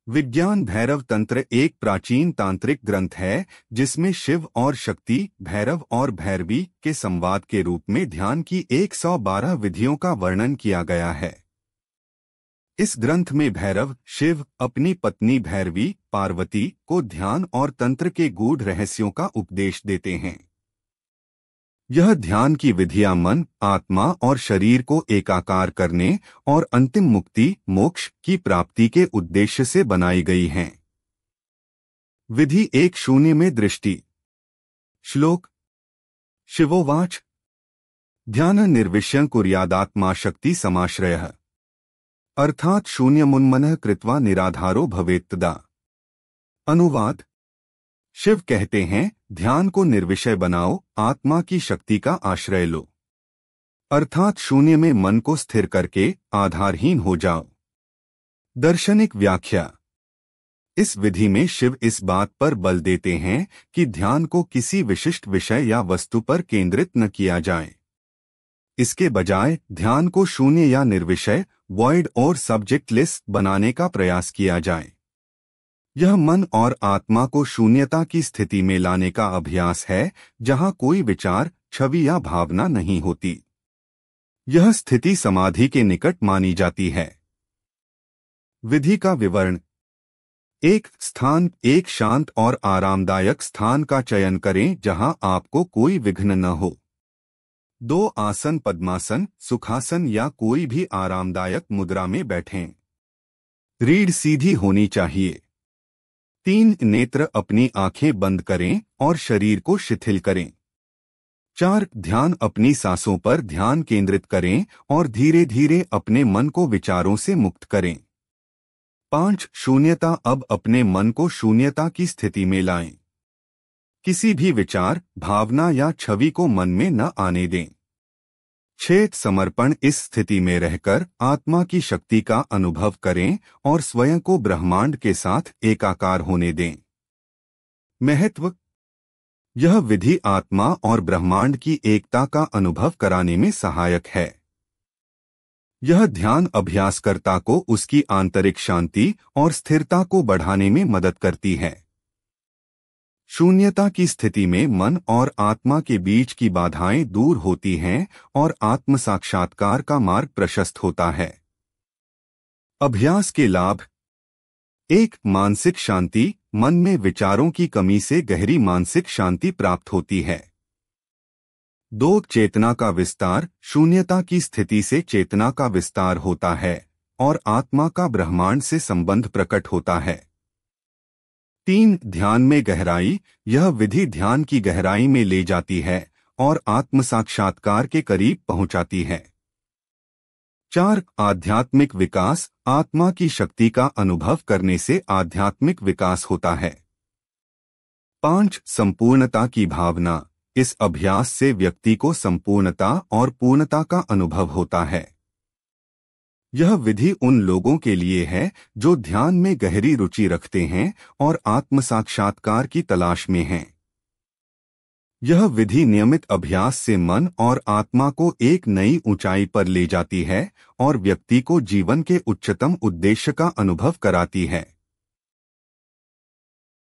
विज्ञान भैरव तंत्र एक प्राचीन तांत्रिक ग्रंथ है जिसमें शिव और शक्ति, भैरव और भैरवी के संवाद के रूप में ध्यान की 112 विधियों का वर्णन किया गया है। इस ग्रंथ में भैरव शिव अपनी पत्नी भैरवी पार्वती को ध्यान और तंत्र के गूढ़ रहस्यों का उपदेश देते हैं। यह ध्यान की विधियां मन, आत्मा और शरीर को एकाकार करने और अंतिम मुक्ति मोक्ष की प्राप्ति के उद्देश्य से बनाई गई हैं। विधि 1:0 में दृष्टि। श्लोक। शिवोवाच ध्यान निर्विश्यं कुर्यादात्मा शक्ति समाश्रयः अर्थात शून्यमुन्मनः कृत्वा निराधारो भवेत्तदा। अनुवाद। शिव कहते हैं, ध्यान को निर्विषय बनाओ, आत्मा की शक्ति का आश्रय लो, अर्थात शून्य में मन को स्थिर करके आधारहीन हो जाओ। दार्शनिक व्याख्या। इस विधि में शिव इस बात पर बल देते हैं कि ध्यान को किसी विशिष्ट विषय या वस्तु पर केंद्रित न किया जाए। इसके बजाय ध्यान को शून्य या निर्विषय, वॉइड और सब्जेक्टलेस बनाने का प्रयास किया जाए। यह मन और आत्मा को शून्यता की स्थिति में लाने का अभ्यास है, जहां कोई विचार, छवि या भावना नहीं होती। यह स्थिति समाधि के निकट मानी जाती है। विधि का विवरण। एक स्थान। एक शांत और आरामदायक स्थान का चयन करें जहां आपको कोई विघ्न न हो। 2 आसन, पद्मासन, सुखासन या कोई भी आरामदायक मुद्रा में बैठें। रीढ़ सीधी होनी चाहिए। 3 नेत्र। अपनी आंखें बंद करें और शरीर को शिथिल करें। 4 ध्यान। अपनी सांसों पर ध्यान केंद्रित करें और धीरे धीरे अपने मन को विचारों से मुक्त करें। 5 शून्यता। अब अपने मन को शून्यता की स्थिति में लाएं। किसी भी विचार, भावना या छवि को मन में न आने दें। 6 समर्पण। इस स्थिति में रहकर आत्मा की शक्ति का अनुभव करें और स्वयं को ब्रह्मांड के साथ एकाकार होने दें। महत्व। यह विधि आत्मा और ब्रह्मांड की एकता का अनुभव कराने में सहायक है। यह ध्यान अभ्यासकर्ता को उसकी आंतरिक शांति और स्थिरता को बढ़ाने में मदद करती है। शून्यता की स्थिति में मन और आत्मा के बीच की बाधाएं दूर होती हैं और आत्म साक्षात्कार का मार्ग प्रशस्त होता है। अभ्यास के लाभ। 1 मानसिक शांति। मन में विचारों की कमी से गहरी मानसिक शांति प्राप्त होती है। 2 चेतना का विस्तार। शून्यता की स्थिति से चेतना का विस्तार होता है और आत्मा का ब्रह्मांड से संबंध प्रकट होता है। 3 ध्यान में गहराई। यह विधि ध्यान की गहराई में ले जाती है और आत्म साक्षात्कार के करीब पहुंचाती है। 4 आध्यात्मिक विकास। आत्मा की शक्ति का अनुभव करने से आध्यात्मिक विकास होता है। 5 संपूर्णता की भावना। इस अभ्यास से व्यक्ति को संपूर्णता और पूर्णता का अनुभव होता है। यह विधि उन लोगों के लिए है जो ध्यान में गहरी रुचि रखते हैं और आत्म साक्षात्कार की तलाश में हैं। यह विधि नियमित अभ्यास से मन और आत्मा को एक नई ऊंचाई पर ले जाती है और व्यक्ति को जीवन के उच्चतम उद्देश्य का अनुभव कराती है।